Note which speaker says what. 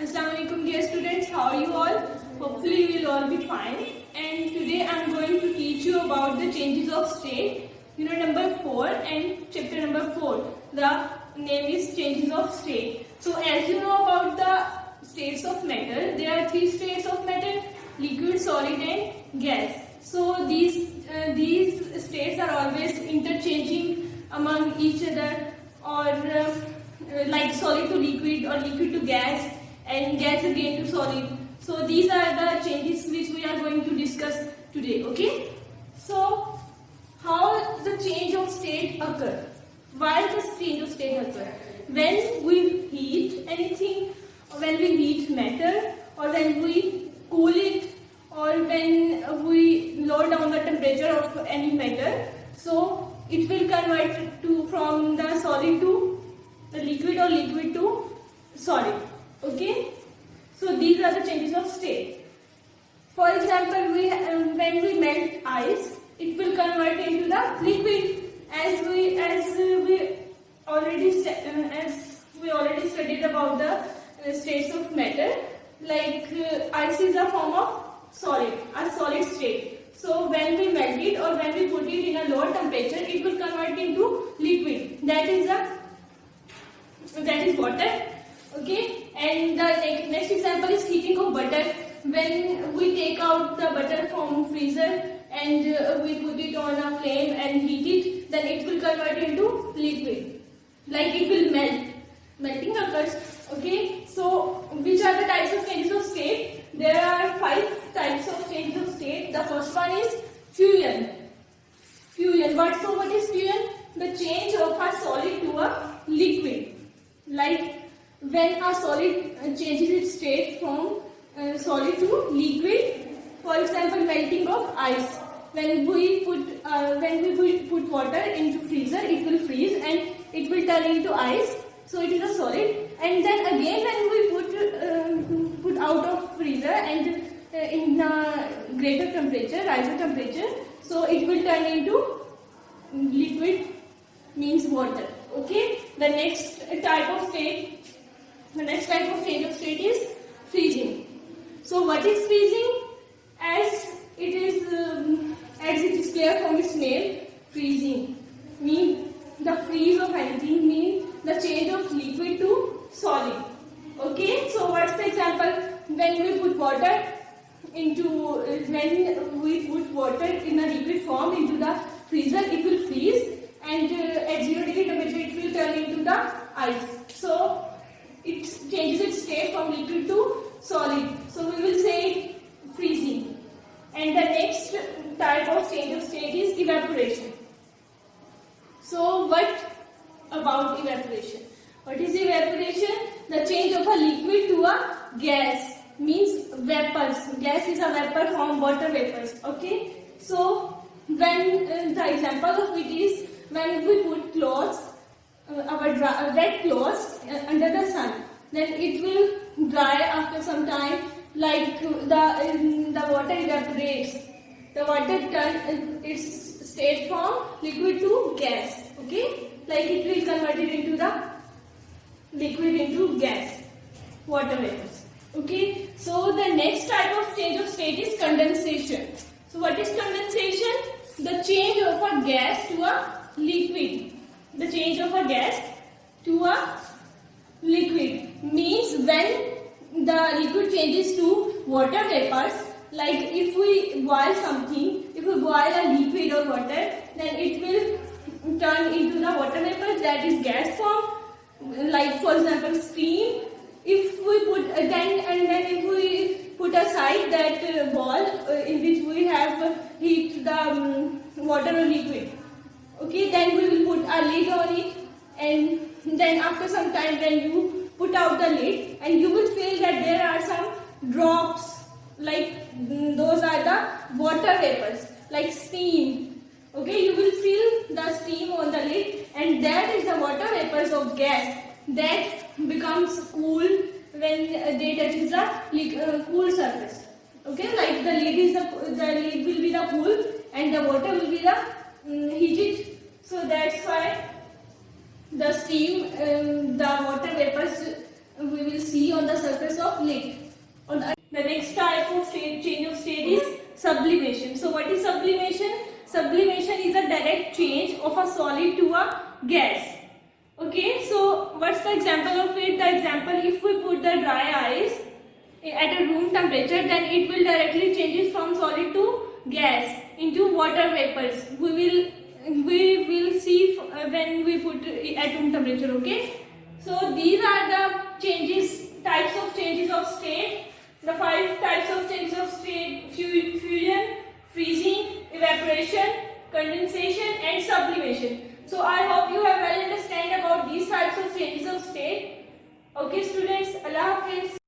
Speaker 1: Assalamualaikum dear students, how are you all? Hopefully you will all be fine. And today I am going to teach you about the changes of state, unit number 4 and chapter number 4. The name is changes of state. So as you know about the states of matter, there are 3 states of matter: liquid, solid and gas. So these states are always interchanging among each other, or like solid to liquid or liquid to gas and gas again to solid. So these are the changes which we are going to discuss today. Okay, so how the change of state occur? Why does change of state occur? When we heat anything, or when we heat matter, or when we cool it, or when we lower down the temperature of any matter, so it will convert from the solid to the liquid or liquid to solid. Okay, so these are the changes of state. For example, when we melt ice, it will convert into the liquid, as we already studied about the states of matter. Like ice is a form of solid, a solid state. So when we melt it or when we put it in a lower temperature, it will convert into liquid. That is water. Okay, and the next example is heating of butter. When we take out the butter from freezer and we put it on a flame and heat it, then it will convert into liquid. Like it will melt. Melting occurs. Okay, so which are the types of changes of state? There are 5 types of changes of state. The first one is fusion. Fusion. What is fusion? The change of a solid to a liquid. Like when a solid changes its state from solid to liquid. For example, melting of ice. When we put water into freezer, it will freeze and it will turn into ice. So it is a solid. And then again, when we put out of freezer and in a greater temperature, riser temperature, so it will turn into liquid, means water. Okay. The next type of change of state is freezing. So what is freezing? As it is clear from its name, freezing means the freeze of anything, means the change of liquid to solid. Okay, so what's the example? When we put water in a liquid form into the freezer, it will freeze, and at 0 degree temperature it will turn into the ice. So it changes its state from liquid to solid. So we will say freezing. And the next type of change of state is evaporation. So what about evaporation? What is evaporation? The change of a liquid to a gas, means vapors. Gas is a vapor from water vapors. Okay. So when the example of it is when we put clothes, our wet clothes under the sun, then it will dry after some time. Like the water evaporates. The water turns its state from liquid to gas. Okay, like it will convert it into the liquid into gas, water vapors. Okay, so the next type of change of state is condensation. So what is condensation? The change of a gas to a liquid. The change of a gas to a liquid means when the liquid changes to water vapors. Like if we boil something, if we boil a liquid or water, then it will turn into the water vapors, that is gas form. Like for example, steam. If we put if we put aside that ball in which we have heat the water or liquid, okay, then we will put a lid on it, and then after some time when you put out the lid, and you will feel that there are some drops, like those are the water vapors, like steam. Okay, you will feel the steam on the lid, and that is the water vapors of gas that becomes cool when they touches the cool surface. Okay, like the lid will be the cool and the water will be the heated. So that's why the steam, the water vapors we will see on the surface of lake. The next type of change of state is sublimation. So what is sublimation? Sublimation is a direct change of a solid to a gas. Okay, so what's the example of it? The example, if we put the dry ice at a room temperature, then it will directly changes from solid to gas into water vapors. We will see when we put it at room temperature. Okay, so these are the types of changes of state. The 5 types of changes of state: fusion, freezing, evaporation, condensation and sublimation. So I hope you have well understand about these types of changes of state. Okay students, Allah Hafiz.